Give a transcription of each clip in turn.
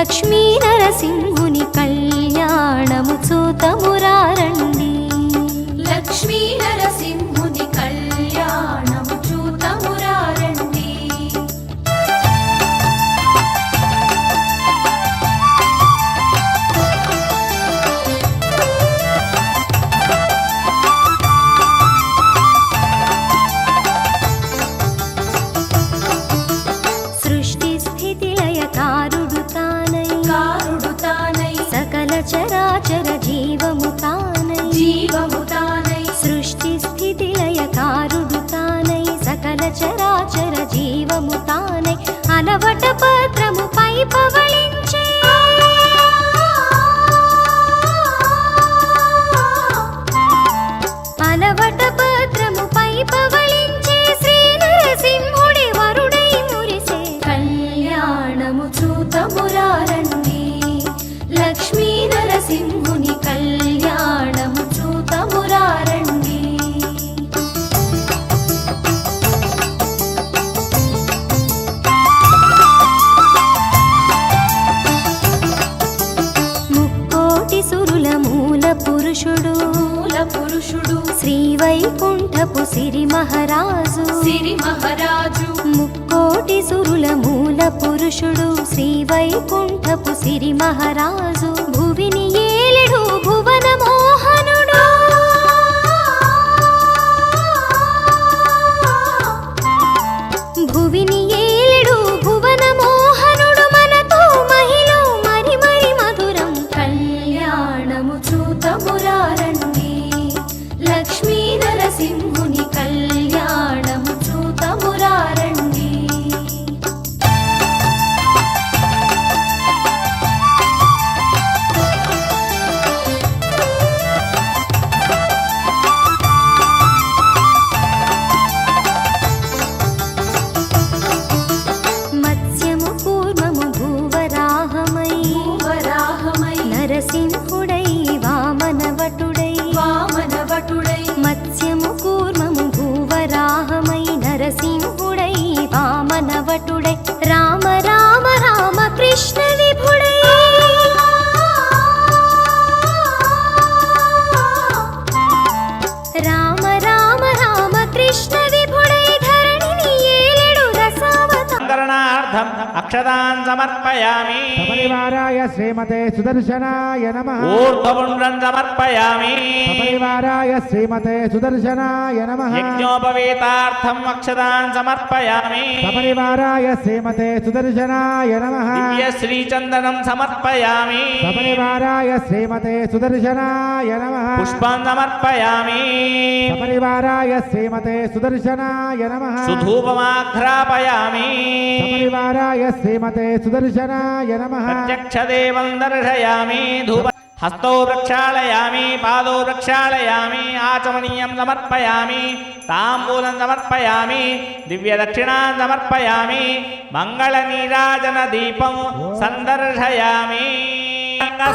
లక్ష్మీ నరసింహుని కళ్యాణము చూతమురారండి. లక్ష్మీ నరసింహుని కళ్యాణము చూతమురారండి. సృష్టి స్థితి లయకారుడు తానై సకల చరాచర జీవము తానై సృష్టి స్థితి లయకారుడు తానై సకల చరాచర జీవము తానై అలవట పత్రముపై పవళించే అలవట పత్రముపై పవళించే శ్రీ నరసింహుడి వరుడై మురిసే కళ్యాణము చూతమురారండి. లక్ష్మీ నరసింహుని కళ్యాణము చూతమురారండి. ముక్కోటి సురుల మూల పురుషుడు శ్రీ వైకుంఠపు సిరి మహారాజు ముక్కోటి సురుల మూల పురుషుడు శ్రీ వైకుంఠపు సిరి మహారాజు భువిని ఏలెడు భువన మోహనుడు భువిని ఏలెడు భువన మోహనుడు మనతో మహిళ మరి మరి మధురం కళ్యాణము చూతమురారండి. లక్ష్మీ నరసింహుని కళ్యాణము చూతమురారండి. మత్స్యము కూర్మము భూవరాహమై నరసింహుడై వామనవటుడై మత్స్యము కూర్మము భూవరాహమై నరసింహుడై వామనవటుడై రామ రామ రామ కృష్ణ విభుడై రామ రామ రామ కృష్ణ విభుడై ధరణిని ఏలెడు రసావతారం అక్షదాన్ సమర్పయామి. సపరివారాయ శ్రీమతే సుదర్శనాయ నమః. ఊర్ధ్వపుండ్రం సమర్పయామి. సపరివారాయ శ్రీమతే సుదర్శనాయ నమః. యజ్ఞోపవీతార్థం అక్షదాన్ సమర్పయామి. సపరివారాయ శ్రీమతే సుదర్శనాయ నమః. దివ్య శ్రీచందనం సమర్పయామి. సపరివారాయ శ్రీమతే సుదర్శనాయ నమః. పుష్పం సమర్పయామి. సపరివారాయ శ్రీమతే సుదర్శనాయ నమః. సుధూపమాఘ్రాపయామి. సపరివారాయ శ్రీమతే సుదర్శనాయ నమః. ప్రత్యక్షదేవం దర్శయామి. ధూప హస్తో ప్రక్షాళయామి. పాదో ప్రక్షాళయామి. ఆచమనీయం సమర్పయామి. తాంబూలం సమర్పయామి. దివ్యదక్షిణాన్ సమర్పయామి. మంగళనీరాజన దీపం సందర్శయామి.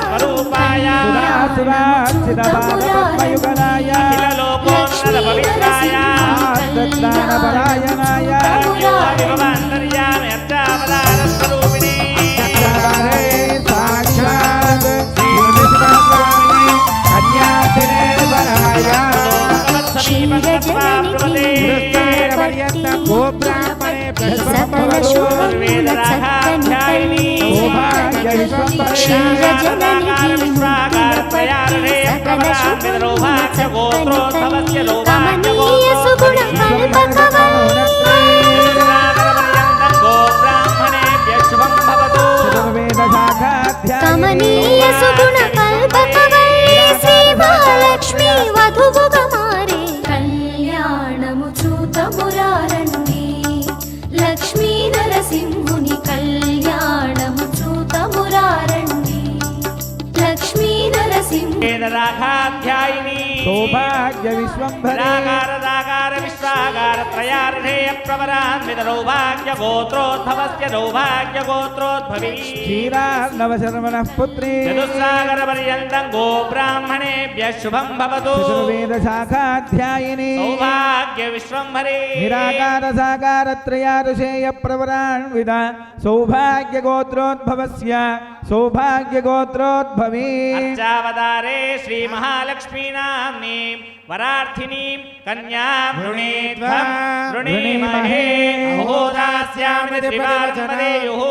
స్వరూపాయ అఖిల లోకోన్నత పవిత్రాయ అంతర్యామి అర్చావతార స్వరూపిణి కమనీయ సుగుణ కల్పకవల్లి శ్రీ మహాలక్ష్మి వధువుగా మారే కళ్యాణము చూతమురారండి. లక్ష్మీ నరసింహుని కళ్యాణము చూతమురారండి. లక్ష్మీ నరసింహ రాఘాధ్యాయిని సౌభాగ్య విశ్వంభరే రాగార విశ్వాగార త్రయార్ధేయ ప్రవరాన్విత సౌభాగ్య గోత్రోద్భవస్య సౌభాగ్య గోత్రోద్భవీ క్షీరార్ణవశర్మణః పుత్రీ చతుస్సాగర పర్యంతం గో బ్రాహ్మణేభ్యః శుభం భవతు. వేద శాఖాధ్యాయిని సౌభాగ్య విశ్వంభరే నిరాకార సాకార త్రయారుషేయ ప్రవరాన్విత సౌభాగ్య గోత్రోద్భవస్య सौभाग्यगोत्रोद्भवी अर्चावतारे श्री महालक्ष्मी नाम्नी वरार्थिनीं कन्यां वृणीध्वं वृणीमहे अहोदास्यामि त्रिवारमदेयुः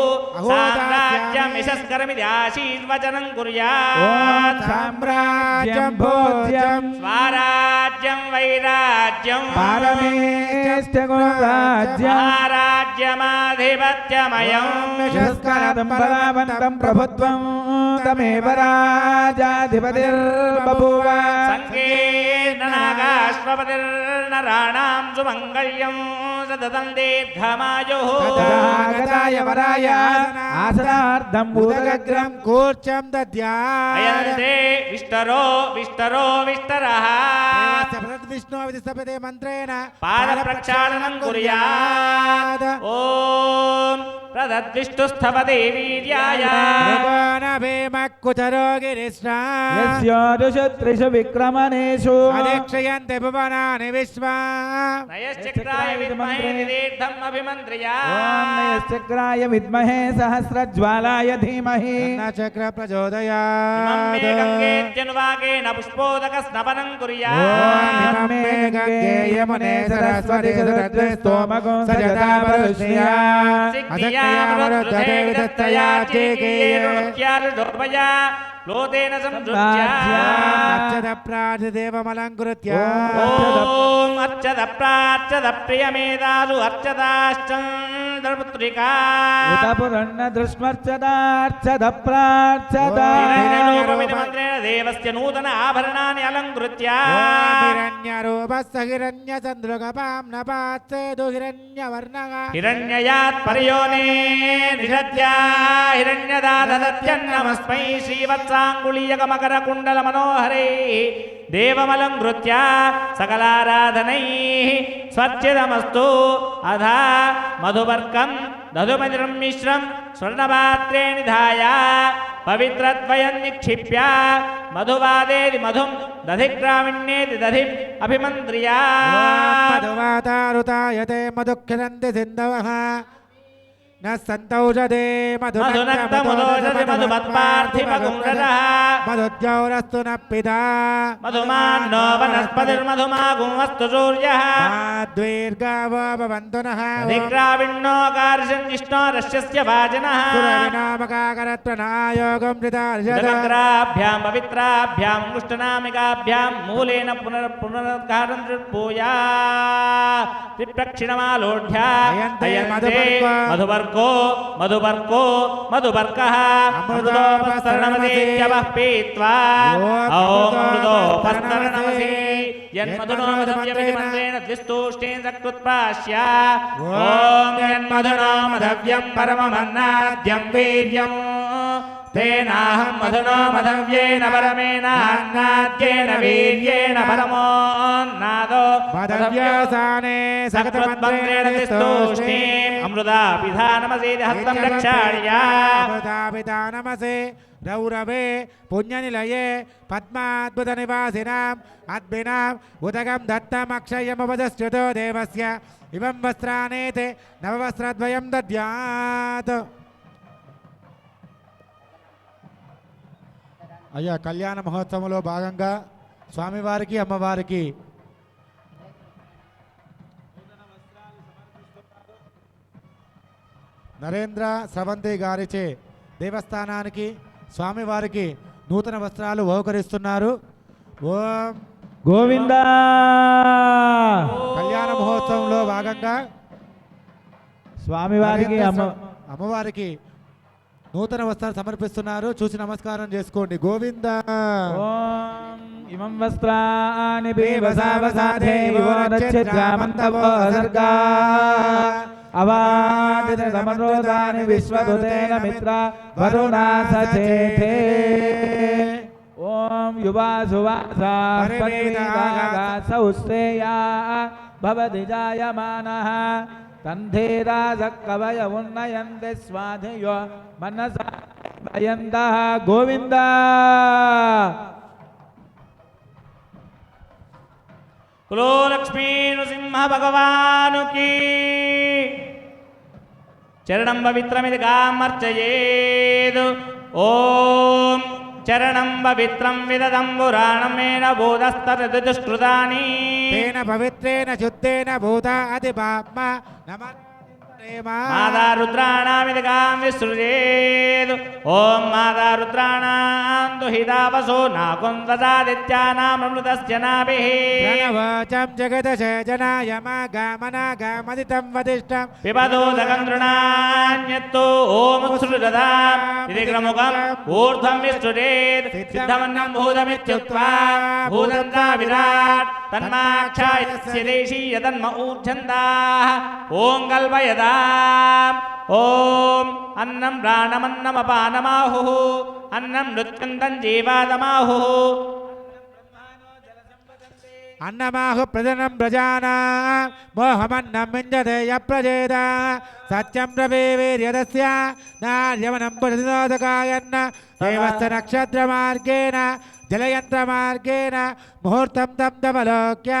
साम्राज्यं यशस्करमिति आशीर्वचनं कुर्यात् साम्राज्यं भोज्यं स्वराज्यं वैराज्यं पारमेष्ठगुणराज्यं महाराज्यमाधिपत्यमयं यशस्करं बलवन्तं प्रभुत्वं तमेव राजाधिपतिर्बभूव नागाश्वपतिर्नराणां सुमङ्गल्यं सततं दीर्घमायुः गताय वराय आसनार्थं भूतगग्रं कूर्चं दद्यात् अयन्ते विष्टरो विष्टरो विष्टरः विष्णुविधिस्तपते मन्त्रेण पादप्रक्षालनं कुर्यात् ॐ प्रदद्विष्टुस्थपते वीर्याय यस्योरुषु विक्रमणेषु अधीक्षयन्ते भुवनानि विश्वा नयश्चक्राय विद्महे तीर्थम् अभिमन्त्र्यात् ॐ नयश्चक्राय विद्महे सहस्रज्वालाय धीमहि न चक्र इमं प्रचोदयात् मे गङ्गेत्यनुवाकेन पुष्पोदकस्नपनं कुर्यात् ॐ मे गङ्गे यमुने सरस्वति स्तोमगो सजदा वरुष्या सिद्धियामरुद्धे विदत्तया चेकेयोक्यारुढोपया लोतेन संसृज्य अर्चद प्रार्थदेवमलङ्कृत्य ॐ अर्चद प्रार्चद प्रियमेदासु अर्चदाश्चन्द्रपुत्रिका उतपुरन्न दृष्मर्चदार्चद प्रार्चद मन्त्रेण देवस्य नूतन आभरणानि अलङ्कृत्य हिरण्यरूपस्य हिरण्यचन्द्रगपां न पात्रे दु हिरण्यवर्णः हिरण्ययात् पर्योने निषद्य हिरण्यदादत्यन्नमस्मै श्रीवत्साङ्गुलीयकमकरकुण्डलमनोहरैः देवमलङ्कृत्य सकलाराधनैः स्वच्छितमस्तु अधा मधुपर्कं दधुमधुरं मिश्रं स्वर्णपात्रे निधाय पवित्रद्वयं निक्षिप्य मधुवादेति मधुं दधिग्रामिण्येति दधिम् अभिमन्त्र्यात् मधुवातारुतायते मधुक्षरन्ति सिन्धवः न सन्तौषधे मधुनक्तमुदोषधि मधुमत्पार्थिवगुंरसः मधुद्यौरस्तु न पिता मधुमान्नो वनस्पतिर्मधुमागुमस्तु सूर्यः द्वीर्गावो भवन्तु नः दिग्राविण्णो कार्षञ्जिष्णो रश्यस्य वाजनः सुरविनामकाकरत्वनायोगं जगद्राभ्यां पवित्राभ्यां मुष्टनामिकाभ्यां मूलेन पुनरुद्घाटं तृप्पूया त्रिप्रक्षिणमालोढ्या अयन्ते मधुवर्को मधुवर्को मधुवर्कः अमृतोपस्तरणमदेत्यवः पीत्वा ॐ अमृतोपस्तरणमसि यन्मधुनो मधव्यमिति मन्त्रेण द्विस्तूष्णेन सकृत्प्राश्य ॐ यन्मधुनो मधव्यं परममन्नाद्यं वीर्यम् तेनाहं मधुनो मधव्येन परमेनान्नाद्येन वीर्येण परमोन्नादो मधव्यसाने सकृत्मन्त्रेण द्विस्तूष्णीम् अमृताभिधानमसीति हस्तं रक्षार्या नमसे रौरवे पुण्यनिलये पद्माद्भुतनिवासिनाम् अद्भिनाम् उदकं दत्तमक्षयमुपदश्च्युतो देवस्य इमं वस्त्रानेते नववस्त्रद्वयं दद्यात् అయ్యా కళ్యాణ మహోత్సవంలో భాగంగా స్వామివారికి అమ్మవారికి నరేంద్ర స్రవంతి గారిచే దేవస్థానానికి స్వామివారికి నూతన వస్త్రాలు బహుకరిస్తున్నారు. ఓం గోవింద కళ్యాణ మహోత్సవంలో భాగంగా స్వామివారికి అమ్మవారికి నూతన వస్త్రాలు సమర్పిస్తున్నారు. చూసి నమస్కారం చేసుకోండి. గోవింద ఓం ఇమం వస్త్రాని బీవసావసాధే వివోరచ్ఛిద్యామంతవో సర్గా అవాదితమనోదాని విశ్వదుతేన మిత్ర వరుణా సచేతే ఓం యువాసువాసా సౌశ్రేయా భవతి జాయమానః తంధేరాజకవయ ఉన్నయంతే స్వాధియో మనసా భయందః. గోవింద కులో లక్ష్మీ నృసింహ భగవానుకి చరణం పవిత్రమిది కామర్చయేద్ ఓం చరణం పవిత్రం విదదం పురాణమేన బోధస్తరుదుష్కృతాని తేన పవిత్రేణ శుద్ధేన భూత అతి పాప్మ నమ మాతా రుద్రాణామిదగాం విసృజేత్ ఓం మాతా రుద్రాణాం దుహితావసో నాకుందసాదిత్యానామృతస్య నాభిః ప్రణవచం జగదశేజనాయ మాగామనాగామదితం వదిష్టం పిబదోదకం తృణాన్యత్తో ఓం సృజదాం ఇది క్రముకం ఊర్ధ్వం విసృజేత్ సిద్ధమన్నం భూతమిత్యుక్త్వా భూతంతా విరాట్ తన్మాక్షాయస్య దేశీయ తన్మ ఊర్ధ్యంతాః ఓం కల్పయదా ఓం అన్నం ప్రాణమన్నమపానమాహుః అన్నం నృత్యంతం జీవాదమాహుః అన్నమాహు ప్రజనం ప్రజానా మోహమన్నం మింజతే యప్రజేత సత్యం రవేర్యదస్య నార్యవనం పురుషోదకాయన్న దేవస్థ నక్షత్ర మార్గేణ జలయంత్ర మార్గేణ ముహూర్తం తం తమలోక్య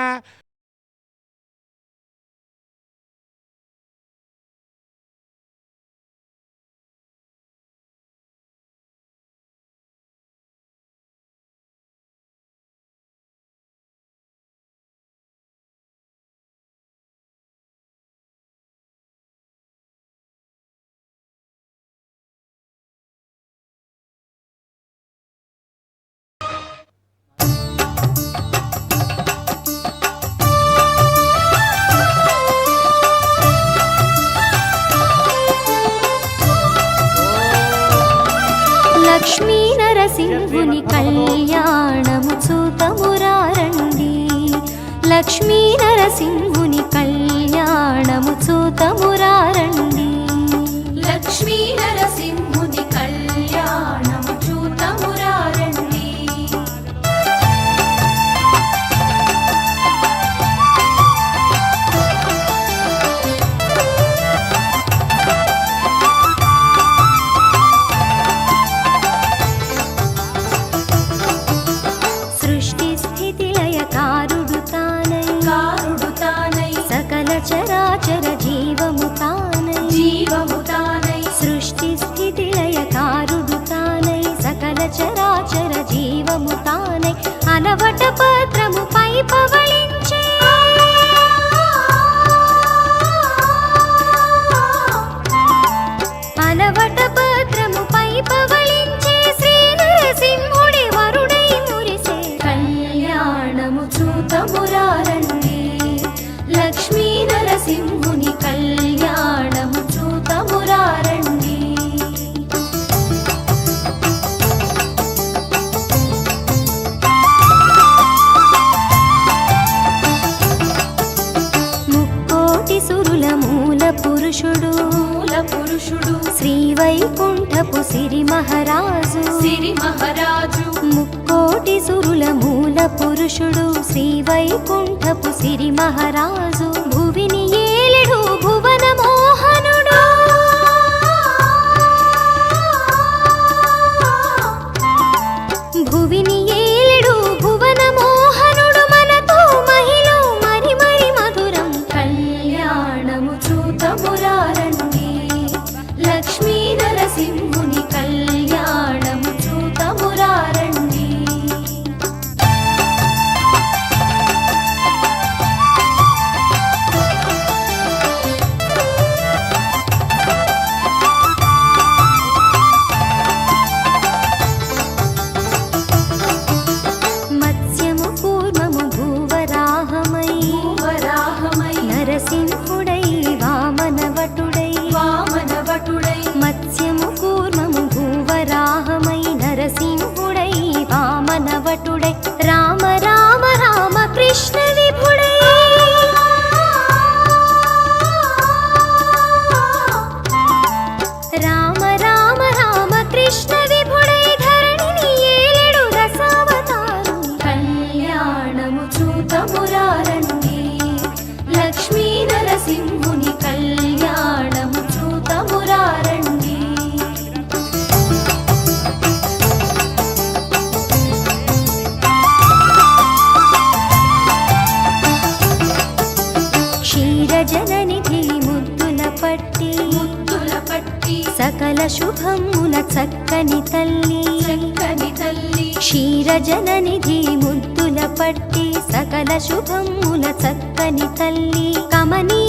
లక్ష్మీ నరసింహుని కళ్యాణము చూతమురారండి లక్ష్మీ నరసింహుని కళ్యాణము చూతమురారండి లక్ష్మీ నరసింహుని కళ్యాణము చూతమురారండి సృష్టి స్థితి లయకారుడు తానై సకల చరాచర జీవము తానై సృష్టి స్థితి లయకారుడు తానై సకల చరాచర జీవము తానై అనవట పత్రము పై పవళించే అనవట పత్రము పై పవళించే శ్రీ నరసింహుడి వరుడై మురిసే కళ్యాణము చూతమురారండి లక్ష్మీ నరసింహుని కళ్యాణము చూతమురారండి ముక్కోటి సురుల మూల పురుషుడు శ్రీ వైకుంఠపు సిరి మహారాజు ముక్కోటి సురుల మూల పురుషుడు శ్రీ వైకుంఠపు సిరి మహారాజు భువిని ఏలెడు భువన మోహనుడు భువిని ఏలెడు భువన మోహనుడు మనతో మహిళ మరి మరి మధురం కళ్యాణము చూతమురారండి లక్ష్మీ నరసింహుని కళ్యాణము చూతమురారండి మత్స్యము కూర్మము భూవరాహమై నరసింహుడై వామనవటుడై మత్స్యము కూర్మము భూవరాహమై నరసింహుడై వామనవటుడై రామ రామ రామ కృష్ణ విభుడై రామ రామ రామ కృష్ణ విభుడై ధరణిని ఏలెడు రసావతారు కళ్యాణము చూతమురారండి లక్ష్మీ నరసింహుని కళ్యాణము చూతమురారండి క్షీరజననిధి ముద్దుల పట్టి సకల శుభముల చక్కని తల్లి చక్కని తల్లి క్షీరజననిధి ముద్దుల పట్టి సకల శుభముల చక్కని తల్లి కమనీ